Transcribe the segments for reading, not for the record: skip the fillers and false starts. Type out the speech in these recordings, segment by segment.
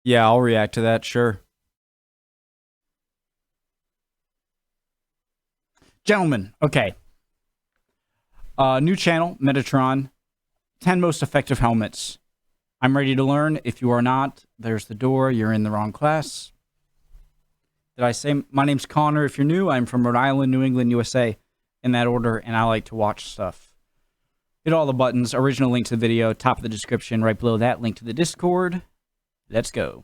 Yeah, I'll react to that, sure. Gentlemen, okay. New channel, Metatron. 10 most effective helmets. I'm ready to learn. If you are not, there's the door. You're in the wrong class. Did I say my name's Connor? If you're new, I'm from Rhode Island, New England, USA, in that order, and I like to watch stuff. Hit all the buttons. Original link to the video, top of the description. Right below that, link to the Discord. Let's go.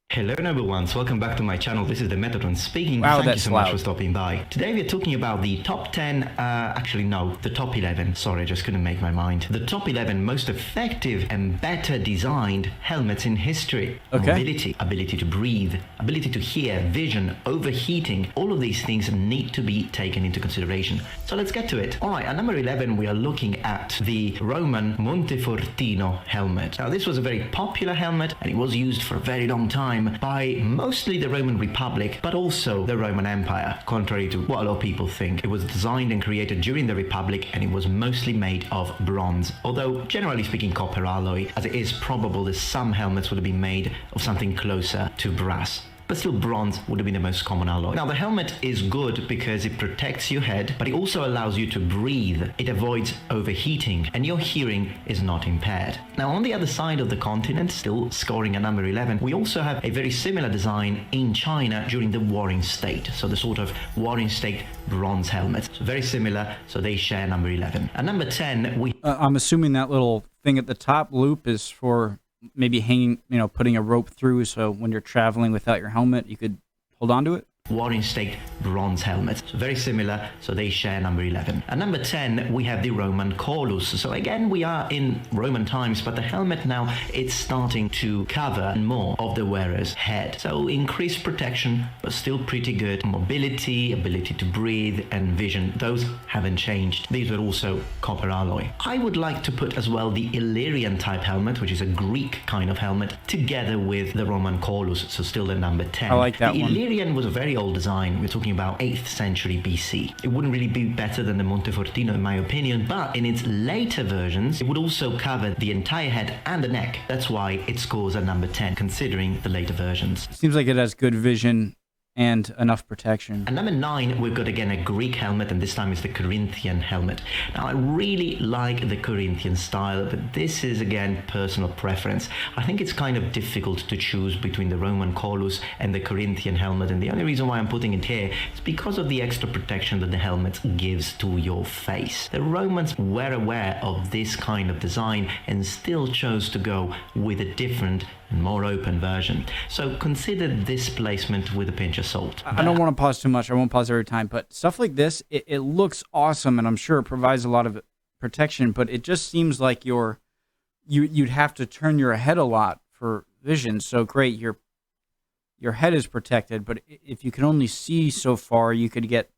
Hello everyone, so welcome back to my channel. This is the Metatron speaking. Wow, Thank you so much loud. for stopping by. Today we are talking about the top 10, actually no, the top 11, sorry, I just couldn't make my mind. The top 11 most effective and better designed helmets in history. Okay. Mobility, ability to breathe, ability to hear, vision, overheating, all of these things need to be taken into consideration. So let's get to it. Alright, at number 11 we are looking at the Roman Montefortino helmet. Now this was a very popular helmet and it was used for a very long time by mostly the Roman Republic, but also the Roman Empire, contrary to what a lot of people think. It was designed and created during the Republic, and it was mostly made of bronze, although generally speaking copper alloy, as it is probable that some helmets would have been made of something closer to brass. But still, bronze would have been the most common alloy. Now, the helmet is good because it protects your head, but it also allows you to breathe. It avoids overheating, and your hearing is not impaired. Now, on the other side of the continent, still scoring at number 11, we also have a very similar design in China during the Warring State. So the sort of Warring State bronze helmets. So very similar, so they share number 11. At number 10, we... I'm assuming that little thing at the top loop is for maybe hanging, putting a rope through, so when you're traveling without your helmet, you could hold on to it. Warring State bronze helmets. So very similar, so they share number 11. At number 10, we have the Roman Colus. So again, we are in Roman times, but the helmet now, it's starting to cover more of the wearer's head. So increased protection, but still pretty good. Mobility, ability to breathe, and vision, those haven't changed. These are also copper alloy. I would like to put as well the Illyrian type helmet, which is a Greek kind of helmet, together with the Roman Colus, so still the number 10. I like that one. one. The Illyrian was a very old design. We're talking about 8th century BC. It wouldn't really be better than the Montefortino in my opinion, but in its later versions, it would also cover the entire head and the neck. That's why it scores at number 10, considering the later versions. Seems like it has good vision and enough protection. At number 9, we've got again a Greek helmet, and this time it's the Corinthian helmet. Now, I really like the Corinthian style, but this is again personal preference. I think it's kind of difficult to choose between the Roman Colus and the Corinthian helmet, and the only reason why I'm putting it here is because of the extra protection that the helmet gives to your face. The Romans were aware of this kind of design and still chose to go with a different and more open version. So consider this placement with a pinch of salt. I don't want to pause too much. I won't pause every time, but stuff like this, it looks awesome, and I'm sure it provides a lot of protection, but it just seems like you'd have to turn your head a lot for vision. So great, your head is protected, but if you can only see so far, you could get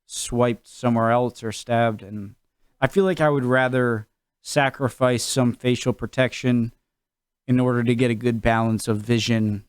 swiped somewhere else or stabbed, and I feel like I would rather sacrifice some facial protection in order to get a good balance of vision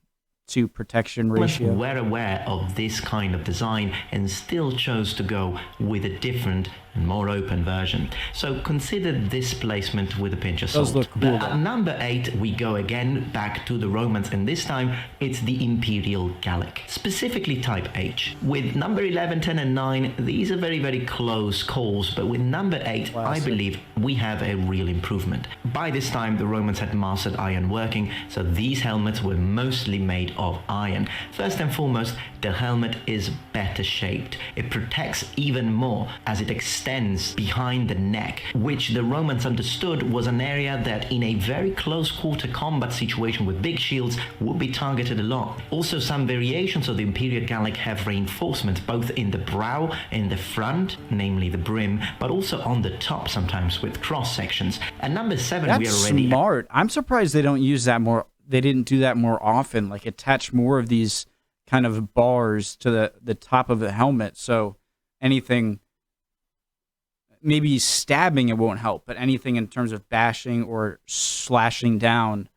to protection ratio. Were aware of this kind of design and still chose to go with a different and more open version. So consider this placement with a pinch of salt. Those look cool. But at number 8, we go again back to the Romans, and this time it's the Imperial Gallic, specifically Type H. With number 11, 10, and 9, these are very, very close calls, but with number 8, I believe we have a real improvement. By this time, the Romans had mastered iron working, so these helmets were mostly made of iron. First and foremost, the helmet is better shaped. It protects even more as it extends behind the neck, which the Romans understood was an area that in a very close quarter combat situation with big shields would be targeted a lot. Also, some variations of the Imperial Gallic have reinforcements both in the brow and the front, namely the brim, but also on the top sometimes with cross sections. At number 7, we are already... That's smart. I'm surprised they don't use that more. They didn't do that more often, like attach more of these kind of bars to the top of the helmet, so anything, maybe stabbing it won't help, but anything in terms of bashing or slashing down,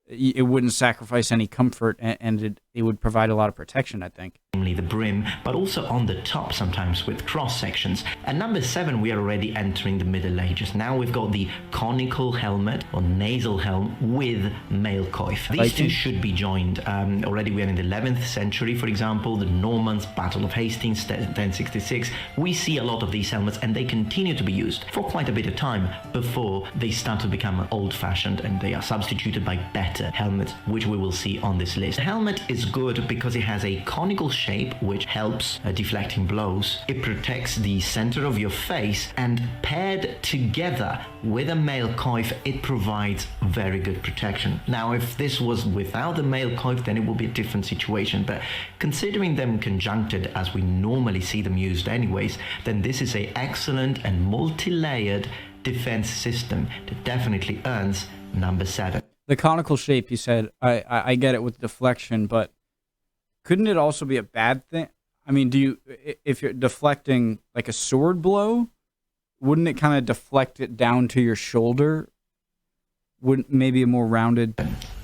it wouldn't sacrifice any comfort, and it would provide a lot of protection, I think. Namely the brim, but also on the top sometimes with cross sections. At number 7, we are already entering the Middle Ages. Now we've got the conical helmet or nasal helm with mail coif. These two should be joined. Already we are in the 11th century, for example, the Normans, Battle of Hastings, 1066. We see a lot of these helmets, and they continue to be used for quite a bit of time before they start to become old-fashioned and they are substituted by better helmets, which we will see on this list. The helmet is good because it has a conical shape which helps deflecting blows. It protects the center of your face, and paired together with a mail coif, it provides very good protection. Now, if this was without the mail coif, then it would be a different situation, but considering them conjuncted as we normally see them used anyways, then this is a excellent and multi-layered defense system that definitely earns number 7. The conical shape, you said, I get it with deflection, but couldn't it also be a bad thing? I mean, if you're deflecting like a sword blow, wouldn't it kind of deflect it down to your shoulder? Wouldn't maybe a more rounded...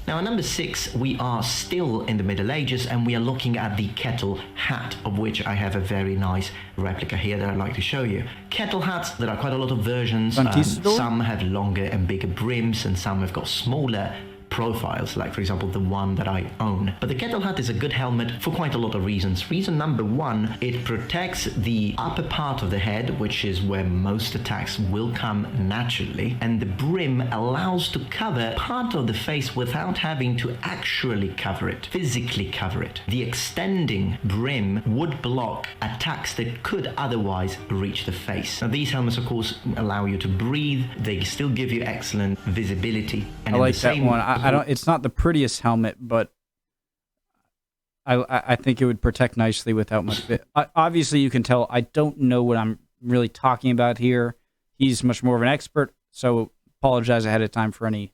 Now, at number 6, we are still in the Middle Ages, and we are looking at the Kettle Hat, of which I have a very nice replica here that I'd like to show you. Kettle hats, there are quite a lot of versions. Some have longer and bigger brims, and some have got smaller profiles, like for example the one that I own. But the Kettle Hat is a good helmet for quite a lot of reasons. Reason number 1, it protects the upper part of the head, which is where most attacks will come naturally, and the brim allows to cover part of the face without having to actually cover it, physically cover it. The extending brim would block attacks that could otherwise reach the face. Now, these helmets of course allow you to breathe, they still give you excellent visibility, and I like that one. I don't. It's not the prettiest helmet, but I think it would protect nicely without much. Obviously, you can tell I don't know what I'm really talking about here. He's much more of an expert, so apologize ahead of time for any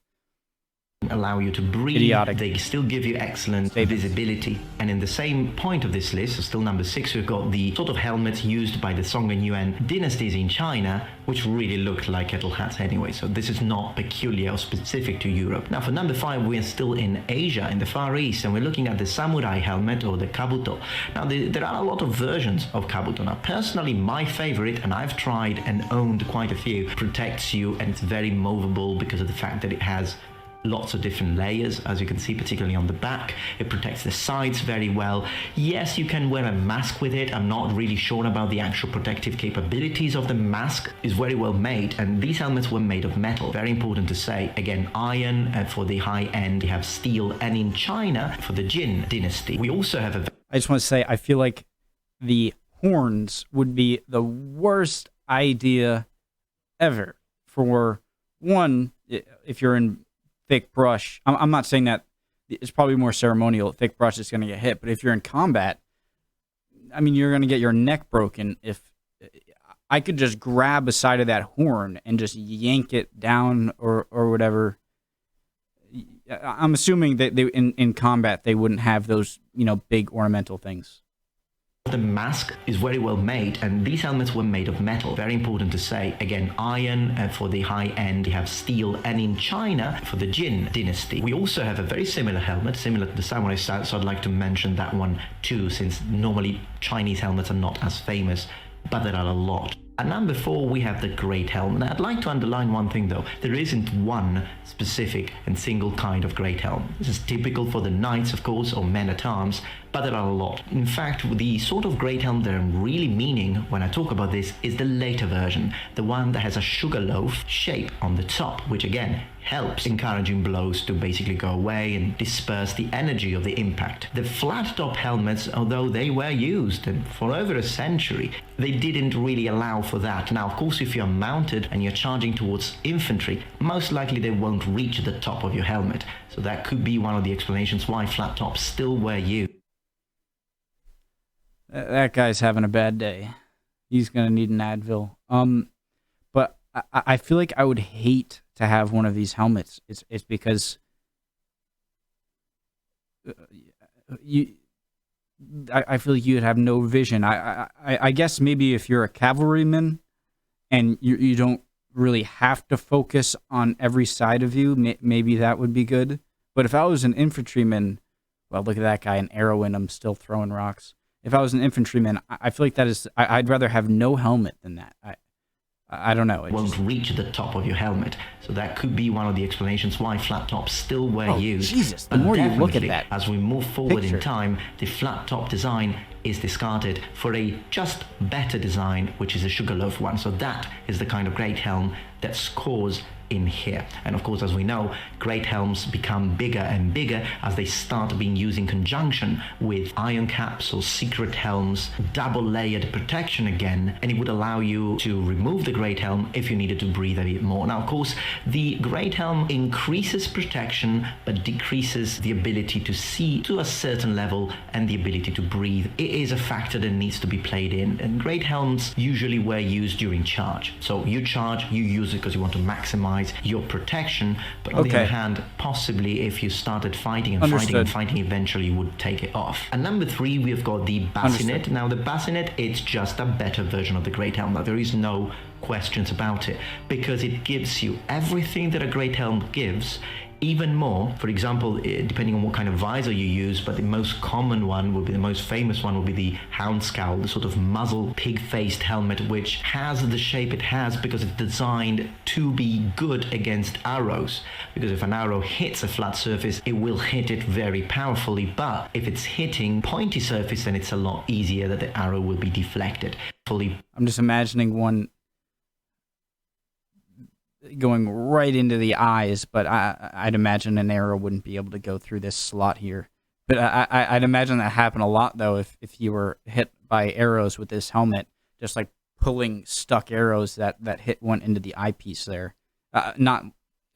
allow you to breathe. Idiotic. They still give you excellent visibility. And in the same point of this list, so still number 6, we've got the sort of helmets used by the Song and Yuan dynasties in China, which really looked like kettle hats anyway. So this is not peculiar or specific to Europe. Now, for number 5, we are still in Asia, in the Far East, and we're looking at the samurai helmet or the kabuto. Now, there are a lot of versions of kabuto. Now, personally, my favorite, and I've tried and owned quite a few, protects you, and it's very movable because of the fact that it has lots of different layers, as you can see, particularly on the back. It protects the sides very well. Yes, you can wear a mask with it. I'm not really sure about the actual protective capabilities of the mask. It's very well made, and these helmets were made of metal. Very important to say. Again, iron for the high end. We have steel, and in China for the Jin dynasty. We also have a... I just want to say, I feel like the horns would be the worst idea ever. For one, if you're in thick brush, I'm not saying that it's probably more ceremonial. Thick brush is going to get hit, but if you're in combat, I mean, you're going to get your neck broken. If I could just grab a side of that horn and just yank it down or whatever. I'm assuming that they in combat they wouldn't have those, you know, big ornamental things. The mask is very well made, and these helmets were made of metal. Very important to say. Again, iron for the high end. We have steel, and in China for the Jin dynasty. We also have a very similar helmet, similar to the samurai style, so I'd like to mention that one too, since normally Chinese helmets are not as famous, but there are a lot. At number 4, we have the Great Helm. And I'd like to underline one thing though. There isn't one specific and single kind of Great Helm. This is typical for the knights, of course, or men-at-arms, but there are a lot. In fact, the sort of Great Helm that I'm really meaning when I talk about this is the later version, the one that has a Sugarloaf shape on the top, which again helps encouraging blows to basically go away and disperse the energy of the impact. The flat top helmets, although they were used for over a century, they didn't really allow for that. Now, of course, if you're mounted and you're charging towards infantry, most likely they won't reach the top of your helmet. So that could be one of the explanations why flat tops still were used. That guy's having a bad day. He's going to need an Advil. But I feel like I would hate to have one of these helmets. It's because I feel like you'd have no vision. I guess maybe if you're a cavalryman and you don't really have to focus on every side of you, maybe that would be good. But if I was an infantryman, Well, look at that guy, an arrow in him, still throwing rocks. If I was an infantryman, I feel like that is. I'd rather have no helmet than that. I don't know. It won't just reach the top of your helmet. So that could be one of the explanations why flat tops still were used. Jesus, the But more you look at definitely, that as we move forward picture. in time, the flat top design is discarded for a just better design, which is a Sugarloaf one. So that is the kind of great helm that scores in here. And of course, as we know, great helms become bigger and bigger as they start being used in conjunction with iron caps or secret helms, double layered protection again, and it would allow you to remove the great helm if you needed to breathe a bit more. Now, of course, the great helm increases protection but decreases the ability to see to a certain level and the ability to breathe. It is a factor that needs to be played in, and great helms usually were used during charge. So you charge, you use it because you want to maximize your protection, but on the other hand, possibly if you started fighting and fighting, eventually you would take it off. And number 3, we've got the bassinet. Now the bassinet, it's just a better version of the great helm. Now, there is no questions about it, because it gives you everything that a great helm gives, even more. For example, depending on what kind of visor you use, but the most common one will be, the most famous one will be the hound scowl, the sort of muzzle pig-faced helmet, which has the shape it has because it's designed to be good against arrows. Because if an arrow hits a flat surface, it will hit it very powerfully, but if it's hitting pointy surface, then it's a lot easier that the arrow will be deflected. I'm just imagining one going right into the eyes, but I'd imagine an arrow wouldn't be able to go through this slot here. But I'd imagine that happen a lot, though, if you were hit by arrows with this helmet, just like pulling stuck arrows that went into the eyepiece there. Not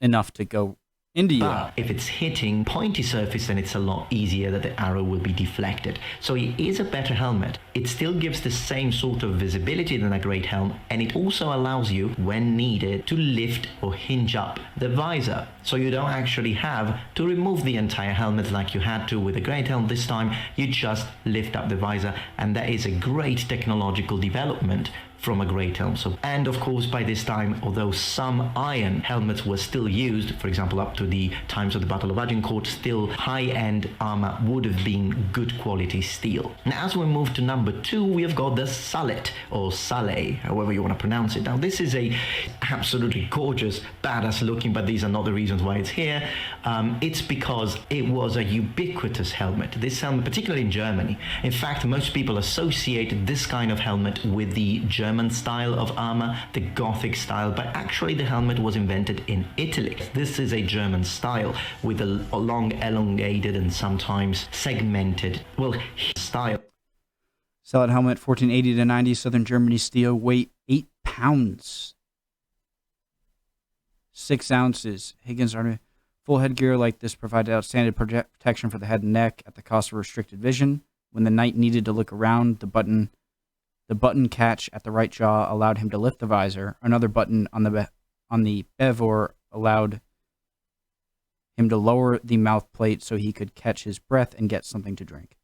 enough to go into you. But if it's hitting pointy surface, then it's a lot easier that the arrow will be deflected. So it is a better helmet. It still gives the same sort of visibility than a great helm, and it also allows you, when needed, to lift or hinge up the visor. So you don't actually have to remove the entire helmet like you had to with a great helm. This time, you just lift up the visor, and that is a great technological development from a great helm. So, and of course, by this time, although some iron helmets were still used, for example, up to the times of the Battle of Agincourt, still high-end armor would have been good quality steel. Now, as we move to number 2, we have got the Salet, or Saleh, however you want to pronounce it. Now, this is a absolutely gorgeous, badass looking, but these are not the reasons why it's here. It's because it was a ubiquitous helmet. This helmet, particularly in Germany. In fact, most people associate this kind of helmet with the German style of armor, the Gothic style, but actually the helmet was invented in Italy. This is a German style with a long, elongated and sometimes segmented, style. Salad helmet, 1480 to 90, Southern Germany steel, weight 8 pounds, 6 ounces. Higgins Army. Full headgear like this provided outstanding protection for the head and neck at the cost of restricted vision. When the knight needed to look around, the button catch at the right jaw allowed him to lift the visor. Another button on the bevor allowed him to lower the mouth plate so he could catch his breath and get something to drink.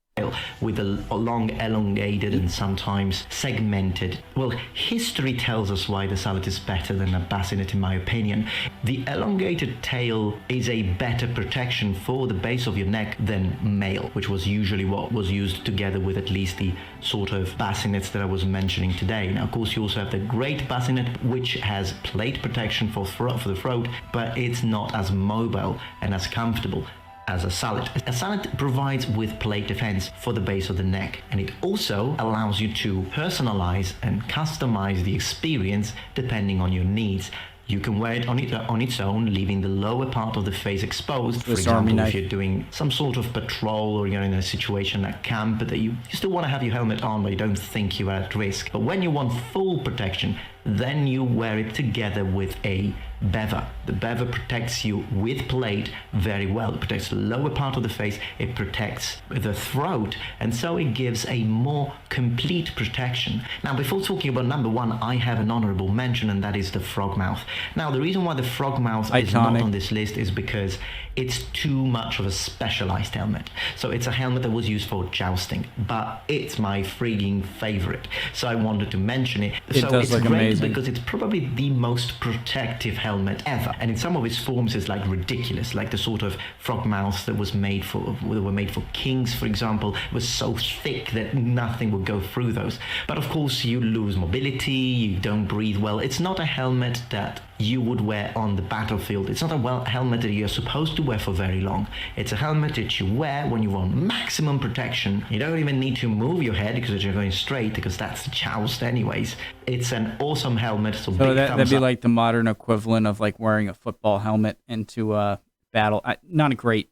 With a long, elongated and sometimes segmented. Well, history tells us why the Salet is better than a bassinet, in my opinion. The elongated tail is a better protection for the base of your neck than mail, which was usually what was used together with at least the sort of bassinets that I was mentioning today. Now, of course, you also have the great bassinet, which has plate protection for the throat, but it's not as mobile and as comfortable as a Salet. A Salet provides with plate defense for the base of the neck, and it also allows you to personalize and customize the experience depending on your needs. You can wear it on its own, leaving the lower part of the face exposed. For example, if you're doing some sort of patrol or you're in a situation at camp that you still want to have your helmet on, but you don't think you're at risk. But when you want full protection, then you wear it together with a bever. The bever protects you with plate very well. It protects the lower part of the face, it protects the throat, and so it gives a more complete protection. Now, before talking about number 1, I have an honorable mention, and that is the frogmouth. Now, the reason why the frogmouth is not on this list is because it's too much of a specialized helmet. So it's a helmet that was used for jousting, but it's my freaking favorite. So I wanted to mention it. So it's great because it's probably the most protective helmet helmet ever. And in some of its forms, it's like ridiculous, like the sort of frog mouths that were made for kings, for example, was so thick that nothing would go through those. But of course, you lose mobility, you don't breathe well. It's not a helmet that you would wear on the battlefield. It's not a helmet that you're supposed to wear for very long. It's a helmet that you wear when you want maximum protection. You don't even need to move your head because you're going straight, because that's the joust anyways. It's an awesome helmet. So that'd be like the modern equivalent of like wearing a football helmet into a battle. Not great,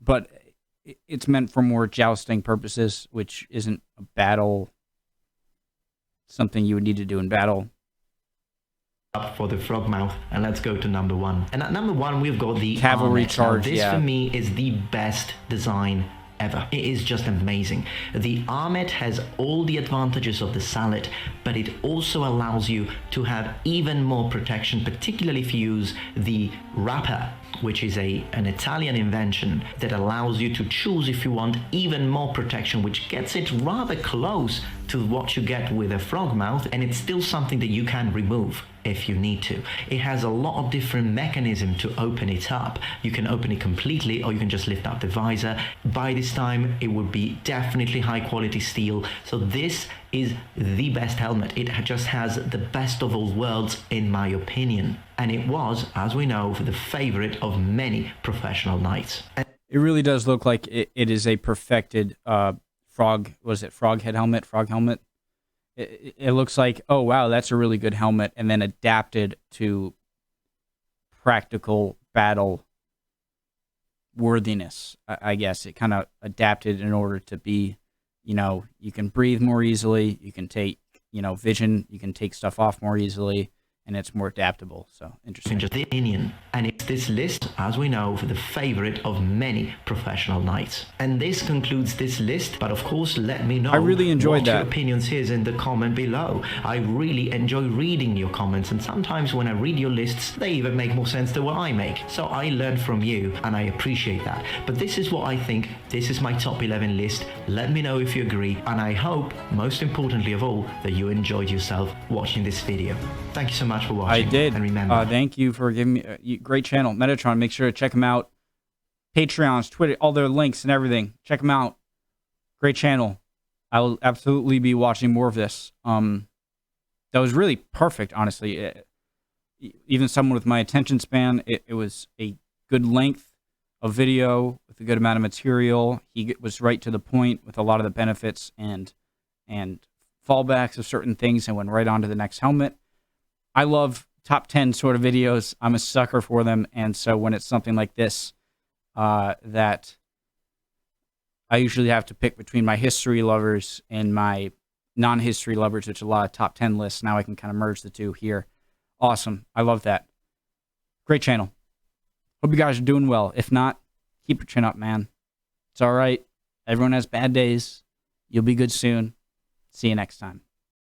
but it's meant for more jousting purposes, which isn't a battle, something you would need to do in battle. Up for the frog mouth, and let's go to number 1. And at number 1, we've got the cavalry Armet. charge. Now, this for me is the best design ever. It is just amazing. The Armet has all the advantages of the Salet, but it also allows you to have even more protection, particularly if you use the wrapper, which is an Italian invention that allows you to choose if you want even more protection, which gets it rather close to what you get with a frog mouth, and it's still something that you can remove if you need to. It has a lot of different mechanisms to open it up. You can open it completely, or you can just lift up the visor. By this time, it would be definitely high quality steel. So this is the best helmet. It just has the best of all worlds, in my opinion. And it was, as we know, the favorite of many professional knights. It really does look like it is a perfected frog head helmet, frog helmet. It looks like, oh wow, that's a really good helmet, and then adapted to practical battle worthiness. I guess it kind of adapted in order to be, you can breathe more easily, you can take, vision, you can take stuff off more easily, and it's more adaptable. So interesting. Just the opinion, and it's this list, as we know, for the favorite of many professional knights. And this concludes this list. But of course, let me know. I really enjoyed what your opinions is in the comment below. I really enjoy reading your comments, and sometimes when I read your lists, they even make more sense than what I make. So I learn from you, and I appreciate that. But this is what I think. This is my top 11 list. Let me know if you agree, and I hope, most importantly of all, that you enjoyed yourself watching this video. Thank you so much for watching. I did. And remember, thank you for giving me great channel, Metatron. Make sure to check them out. Patreons, Twitter, all their links and everything. Check them out. Great channel. I will absolutely be watching more of this. That was really perfect, honestly. Even someone with my attention span, it was a good length of video with a good amount of material. He was right to the point with a lot of the benefits and fallbacks of certain things, and went right on to the next helmet. I love top 10 sort of videos. I'm a sucker for them. And so when it's something like this, that I usually have to pick between my history lovers and my non-history lovers, which is a lot of top 10 lists. Now I can kind of merge the two here. Awesome. I love that. Great channel. Hope you guys are doing well. If not, keep your chin up, man. It's all right. Everyone has bad days. You'll be good soon. See you next time.